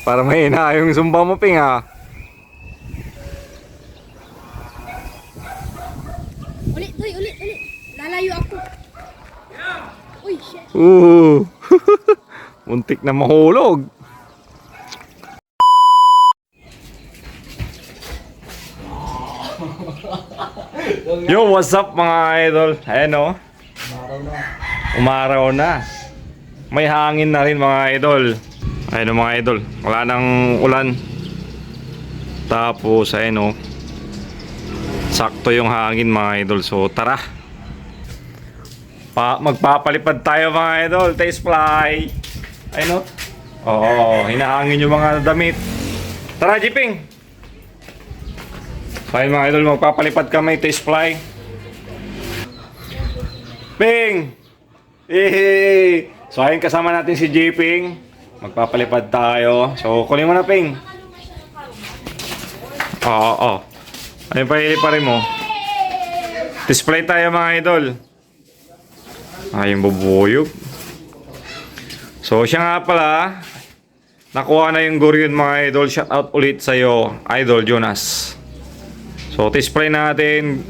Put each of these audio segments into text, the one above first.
Para mahina yung sumba mo, Ping, ha? Ulit. Lalayo ako. Uy, shit. Muntik na mahulog. Yo, what's up mga idol? Ayan o. Umaraw na. May hangin na rin mga idol. Ayan o mga idol. Wala nang ulan. Tapos ayan o. Sakto yung hangin mga idol. So tara. Magpapalipad tayo mga idol. Taste fly. Ayan o. Oo, hinahangin yung mga damit. Tara, Jiping. Ayun mga idol, magpapalipad kami, taste fly. Ping! So ayun, kasama natin si Jiping. Magpapalipad tayo. So kunin mo na, Ping. Oo. Ayun pa, iliparin mo. Display tayo mga idol. Ayun, bubuyog. So siya nga pala, nakuha na yung Gurion mga idol. Shout out ulit sa'yo, Idol Jonas. So display natin.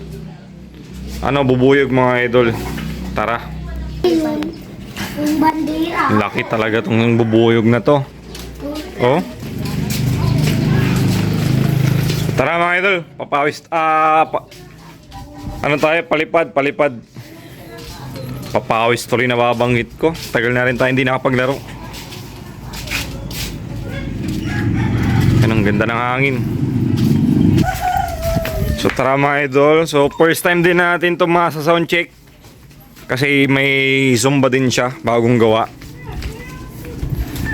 Ano, bubuyog mga idol. Tara. Yung bandera. Laki talaga tong bubuyog na to. Oh. Tara mga idol, papawis. Ano tayo, palipad. Papawis tuloy na babanggit ko. Tagal na rin tayo hindi nakapaglaro. Yan, ang ganda ng hangin. So tara mga idol. So first time din natin ito sa sound check. Kasi may Zumba din siya, bagong gawa.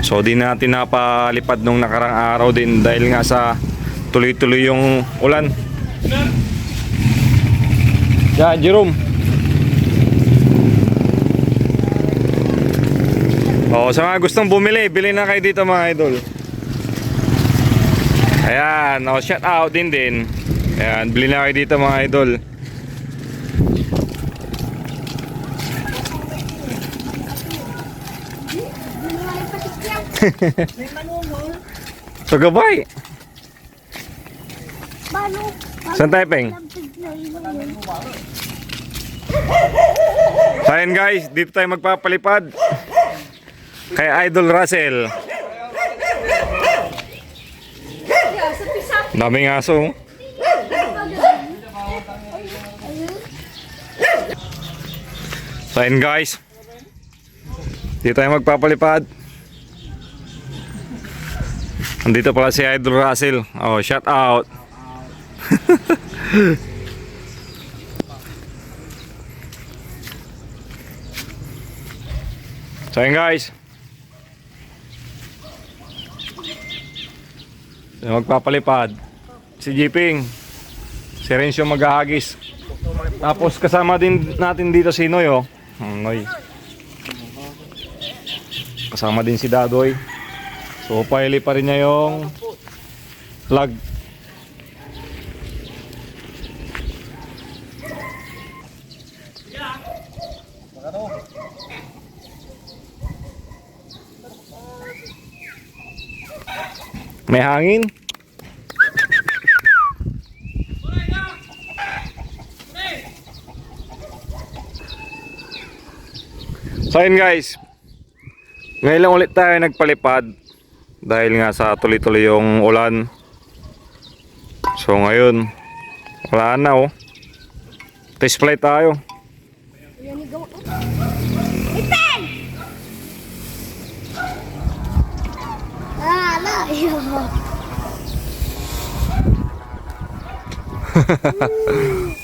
So di natin napalipad nung nakarang araw din dahil nga sa tuloy-tuloy yung ulan. Yeah, Jerome. Sa mga gustong bumili, bili na kayo dito mga idol. Ayan, shout out din. Ayan, bili na kayo dito mga idol. So gabay. Saan tayo, Peng? So ayan guys, dito tayo magpapalipad kay Idol Russell. Daming aso. So ayan guys, dito tayo magpapalipad. Andito pala si Idol Russell. Oh, shout out. So ayan guys, magpapalipad si Jiping, si Rencio maghahagis. Tapos kasama din natin dito si Noy, oh. Noy. Kasama din si Dadoy. So paili pa rin niya yung plug. May hangin. So ayun guys, ngayon lang ulit tayo nagpalipad dahil nga sa tuloy-tuloy yung ulan. So ngayon wala na, oh. Test flight tayo.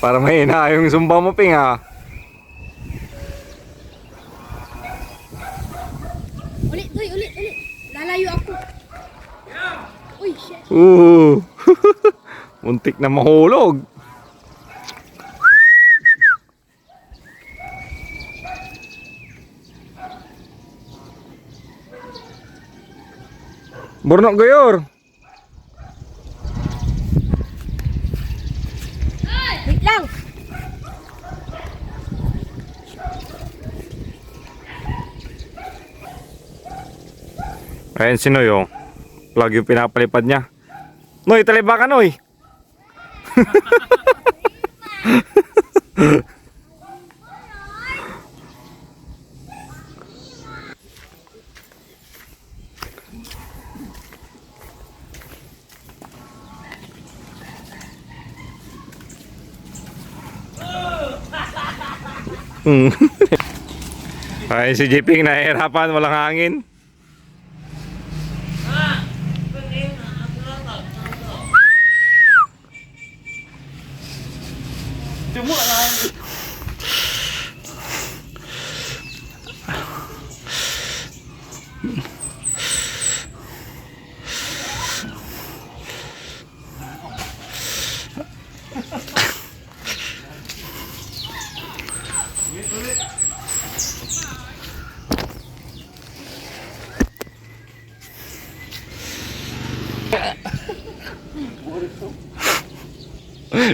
Para mahina yung sumba mo, Ping, ha? Ulit. Lalayo ako. Uy, shit. Muntik na mahulog. Bornok gayor. Wait lang. Ayan si Noy, oh. Plug yung pinapalipad niya. Noy, taliba ka, Noy. Ay, si Jiping nahihirapan, walang hangin.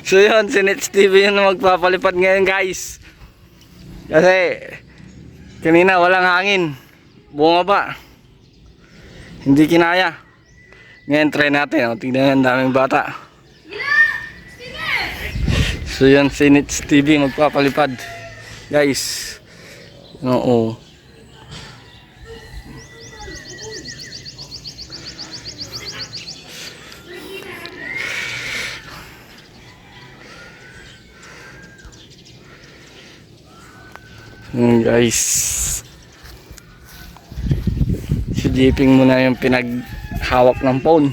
So yun, si Nets TV yun na magpapalipad ngayon guys. Kasi kanina walang hangin, bumaba, hindi kinaya. Ngayon try natin, tignan ang daming bata. So yun, si Nets TV magpapalipad guys. Oo. Guys, si Jiping muna yung pinaghawak ng phone.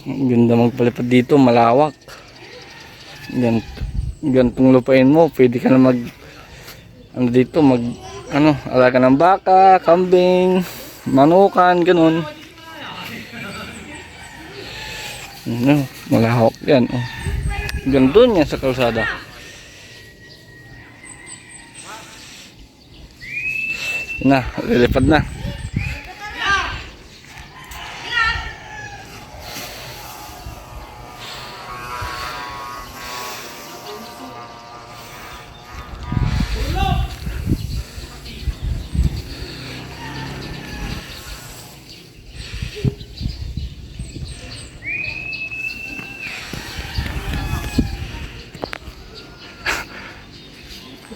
Ang ganda magpalipad dito, malawak. Gantong lupain mo, pwede ka na mag dito, alaga ng baka, kambing, manukan, ganun. Malahok yan. Gandun yan sa kalsada. Na, lilipad na.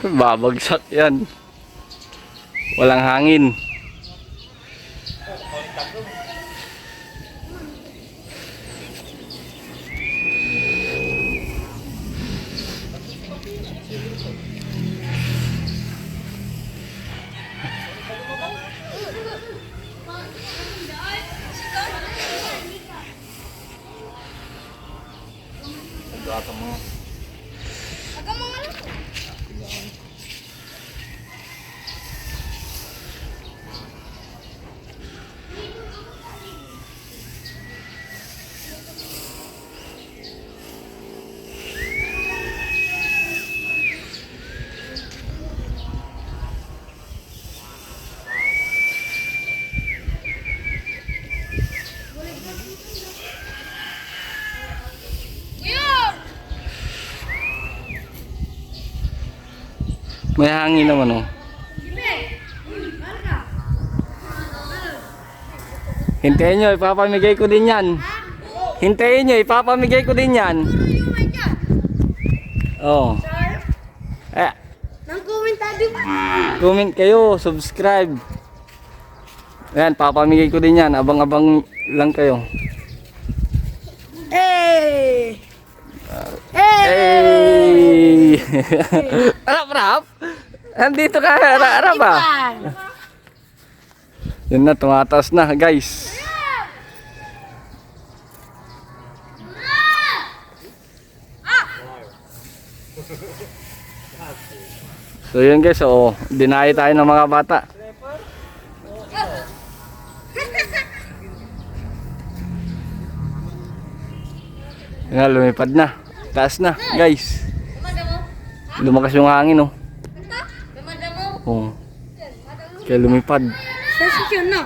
Babagsak yan. Walang hangin. May hangin naman, oh. Hintayin nyo, ipapamigay ko din yan. Hintayin nyo, ipapamigay ko din yan. Oh. Nang komentado pa. Comment kayo, subscribe. Ayan, papamigay ko din yan. Abang-abang lang kayo. Hey! Hey! Rap! Nandito ka, Rap ah. Yun na, tumataas na guys. So yun guys, dinayo tayo ng mga bata. Yun na, lumipad na. Taas na guys. Lumakas yung hangin, oh. Oh. Kaya lumipad. Sa section na.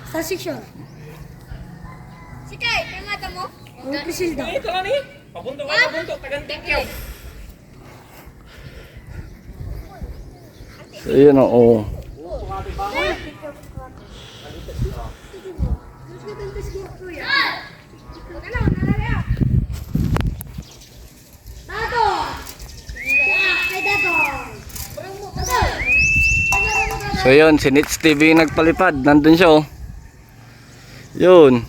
Sa section. Sikay, kaya mo? Ang pisil daw. Pabuntok ka, pabuntok. Tagantik yaw. So yun oo. So yun, si Nits TV yung nagpalipad. Nandun siya oh. Yun.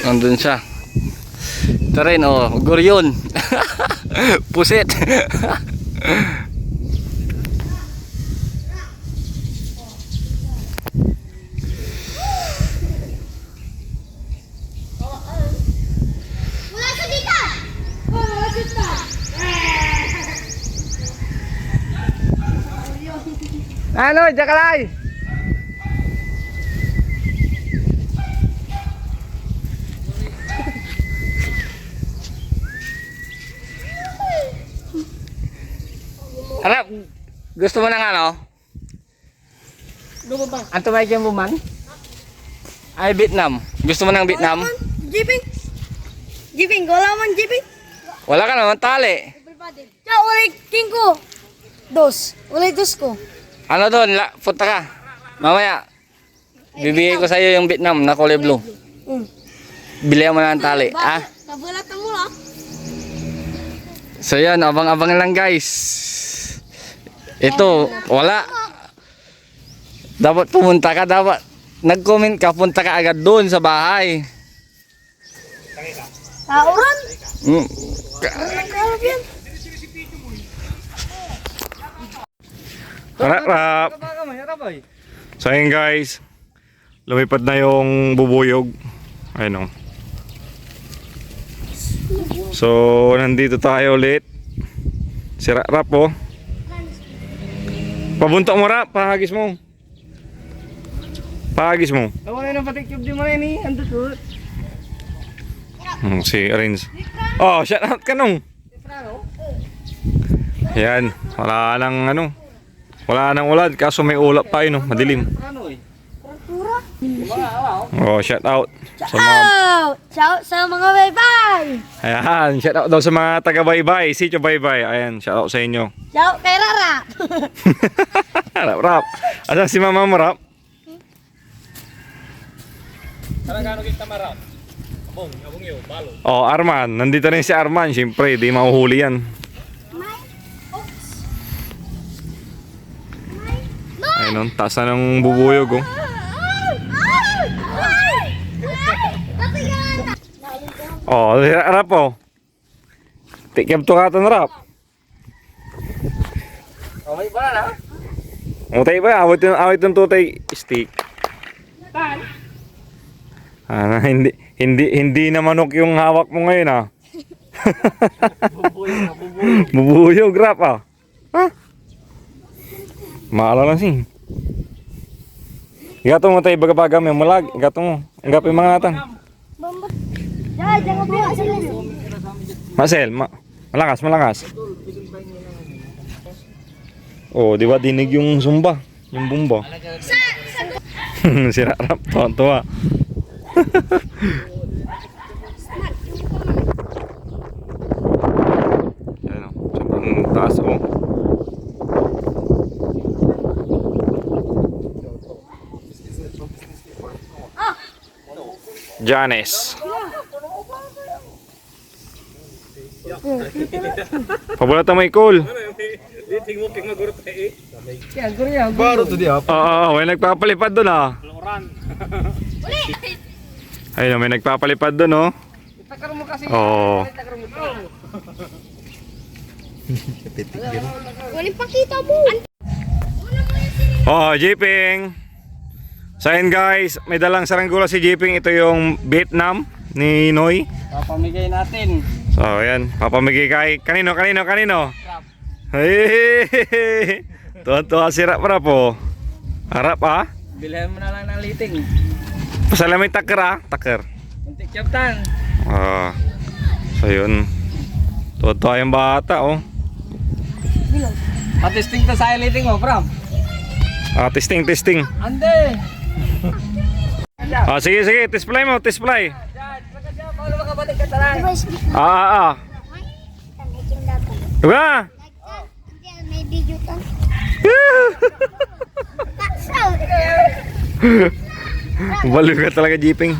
Nandun siya. Ito rin oh, Guryon. Pusit. Wala sa dito! Wala dito! Ano, Jakalay? Harap, gusto mo ng ano? Ano ba? Anto may kaya mo man? Ay, Vietnam. Gusto mo ng Vietnam? Jiping! Jiping, wala man Jiping! Wala ka naman tali. Ciao, ulay king ko! Ulay dos ko. Ano doon? Punta ka. Mamaya. Bibigay ko sa iyo yung Vietnam na kulay blue. Bilihan mo na ng tali. Ah? Nabulatan mo lang. So yan, abang-abang lang guys. Ito, wala. Dapat pumunta ka, dapat nag-comment ka, punta ka agad doon sa bahay. Tauran! Mm. Nagkalap yan. Harap. So ayun guys, lumipad na yung bubuyog. Ayun o. So nandito tayo ulit. Si Rap oh. Pabuntok mo Rap, pahagis mo. Pahagis mo. Wala na patikyub di mo na ini, andun. Si Arins. Oh, shout out ka nung. Yan, wala nang ano. Wala nang ulan, kaso may ulap pa yun, madilim. Oh, shout out sa mga Ciao sa mga bye-bye! ayan, shout out daw sa mga taga Baybay, Sitio Baybay. Ayan, shout out sa inyo. Ciao kay Rara! Rap. Asan si Mama mo, Rap? Oh, Arman. Nandito rin si Arman. Siyempre, di mahuhuli yan. Ayun, taas na ng bubuyog, oh. Oh, Rap, oh. Tikyab to ka ito, Rap. May ba na? Utay ba? Awit yung tutay stick. Hindi na manok yung hawak mo ngayon, ah. Bubuyog, Rap, ah. Ha? Maalala sih. Gato mo tayo baga-baga may mulag. Gato mo. Ang gapi mga natan. Jangan bawa sila. Marcel, malakas. Oh, di ba dinig yung zumba? Yung bumba. Sira Rap, tuwa. Yan o, sobrang taas o. Janes. Pabulatan mo i-call. Baru tuh dia. May nagpapalipad doon ah. Ayun, may nagpapalipad doon oh. Itakar mo kasi. Oo. Walang pakita mo. Oh, Jiping. So ayun guys, may dalang saranggula si Jiping. Ito yung Vietnam ni Noy. Papamigay natin. So ayan, papamigay kay kanino? Hey, tuwa si Rap po. Harap ah. Bilhan mo na lang ng liting. Pasalamay taker ah, taker. Untik kyaptan. So yun. Tuwa yung bata oh. Patisting to sa liting mo, Pram. Testing. Ande. Ah, sige, sige. Display mo, display. Paano makabalik ka sa lang? Diba? May video tan. Baliw ka talaga, Jeeping.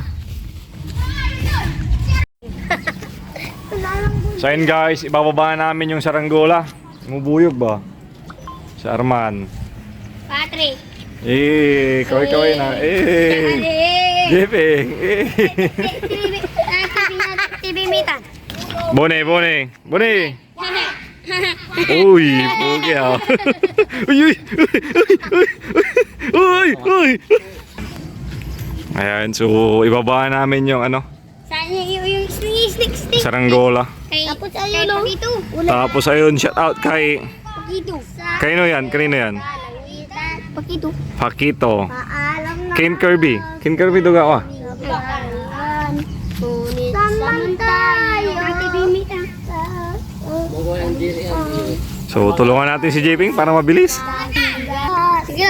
So yun guys, ibababa namin yung saranggola. Mubuyog ba? Si Arman. Patrick. Kaway na. Jeeping. TV Mita. Bone. Uy, pugi ah. Uy. Ayan, so ibaba namin yung ano, Saan yung stick? saranggola. Tapos ayun o. Pakito. Tapos ayun, shout out kay Pakito. kanino yan? Pakito. Pakito. Paalam na. Ken Kirby duga wa. Ngunit tayo. TV Mita. So tulungan natin si Jeping para mabilis. Sige.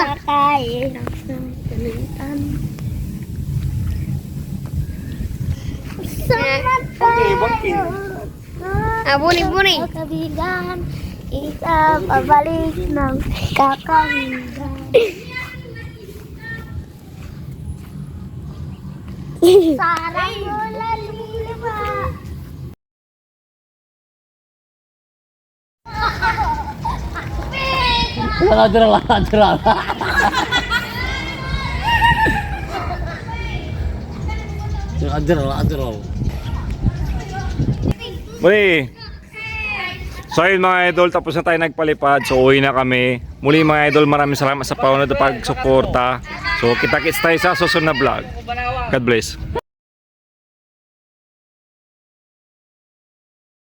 Buni. Kabigan, isa pabalik ng kakabigan. Sarang bola lima. Lateral. Lateral. Muli. So ayun mga idol, tapos na tayo nagpalipad. So uwi na kami. Muli mga idol, maraming salamat sa paunod at pagsuporta. So kita-kits tayo sa susunod na vlog. God bless.